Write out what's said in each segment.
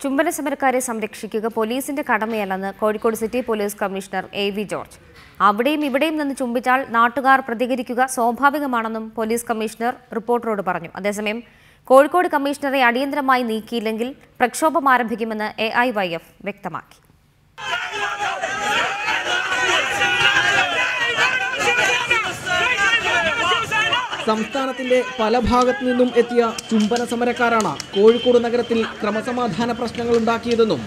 ചുംബന സമരക്കാരെ സംരക്ഷിക്കുക പോലീസിന്റെ കടമയല്ലെന്ന് Kozhikode city police commissioner A V. George. അവിടെയും ഇവിടെയും നിന്ന് ചുംബിച്ചാൽ നാട്ടുകാർ പ്രതികരിക്കുക സ്വാഭാവികമാണെന്നും പോലീസ് കമ്മീഷണർ റിപ്പോർട്ടറോട് പറഞ്ഞു. അതേസമയം കോഴിക്കോട് കമ്മീഷണറെ അടിയന്തരമായി നീക്കിയില്ലെങ്കിൽ പ്രക്ഷോഭം ആരംഭിക്കുമെന്ന് AIYF വ്യക്തമാക്കി. സംസ്ഥാനത്തിന്റെ പല ഭാഗത്തു നിന്നും എത്തിയ ചുംബന സമരക്കാരാണ് കോഴിക്കോട് നഗരത്തിൽ ക്രമസമാധാന പ്രശ്നങ്ങൾ ഉണ്ടാക്കിയതെന്നും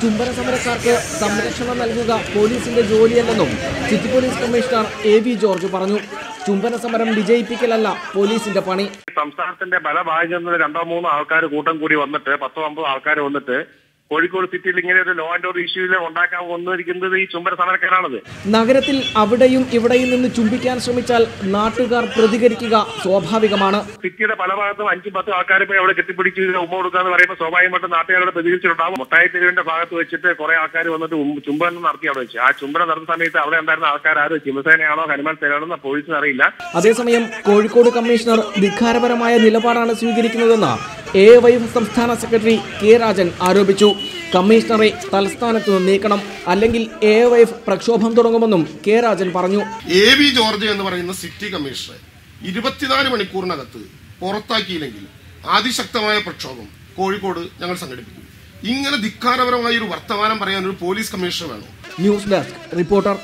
ചുംബന സമരക്കാർക്ക് സംരക്ഷണം നൽകുക പോലീസിന്റെ ജോലിയല്ലെന്നും city police commissioner A V. George പറഞ്ഞു. ചുംബന സമരം വിജയിപ്പിക്കലല്ല പോലീസിന്റെ പണി. സംസ്ഥാനത്തിന്റെ പല ഭാഗങ്ങളിൽ നിന്ന് 2-3 ആൾക്കാർ കൂട്ടം കൂടി വന്നിട്ട് 10-9 ആൾക്കാർ വന്നിട്ട് കോഴിക്കോട് സിറ്റിയിൽ ഇങ്ങനെ ഒരു ലോ ആൻഡ് ഓർഡർ ഇഷ്യൂവിൽ ഉണ്ടാക്കാൻ വന്നിരിക്കുന്നത് ഈ ചുംബന സമരക്കാരാണത്. നഗരത്തിൽ അവിടെയും ഇവിടെയും നിന്ന് ചുംബിക്കാൻ ശ്രമിച്ചാൽ നാട്ടുകാർ പ്രതികരിക്കുക സ്വാഭാവികമാണ്. സിറ്റിയുടെ പല ഭാഗത്തും 5-10 ആൾക്കാർ പോയി അവിടെ കെട്ടിപ്പിടിച്ച് ഉമ്മ കൊടുക്കാന്ന് പറയുമ്പോൾ സ്വാഭാവികമായിട്ട് നാട്ടുകാരുടെ പ്രതികരിച്ചിട്ടുണ്ടാവും. മുട്ടായി തെരുവിന്റെ ഭാഗത്ത് വെച്ചിട്ട് കുറെ ആൾക്കാർ വന്നിട്ട് ചുംബനം നടത്തി അവിടെ വെച്ച്. ആ ചുംബനം നടന്ന സമയത്ത് അവിടെ ഉണ്ടായിരുന്ന ആൾക്കാർ ആരും ശിവസേനയാണോ ഹനുമാൻ സേനയാണോ പോലീസിന് അറിയില്ല. അതേസമയം കോഴിക്കോട് കമ്മീഷണർ ധിക്കാരപരമായ നിലപാടാണ് സ്വീകരിക്കുന്നതെന്ന് AIYF സംസ്ഥാന സെക്രട്ടറി കെ രാജൻ ആരോപിച്ചു. കമ്മീഷണറെ തലസ്ഥാനത്ത് നിന്ന് നീക്കണം, അല്ലെങ്കിൽ AIYF പ്രക്ഷോഭം തുടങ്ങുമെന്നും കെ രാജൻ പറഞ്ഞു. A.V. ജോർജ് എന്ന് പറയുന്ന സിറ്റി കമ്മീഷണറെ 24 മണിക്കൂറിനകത്ത് പുറത്താക്കിയില്ലെങ്കിൽ അതിശക്തമായ പ്രക്ഷോഭം കോഴിക്കോട് ഞങ്ങൾ സംഘടിപ്പിക്കും. ഇങ്ങനെ ധിക്കാരപരമായ ഒരു വർത്തമാനം പറയാൻ ഒരു പോലീസ് കമ്മീഷണർ വേണം. News desk reporter.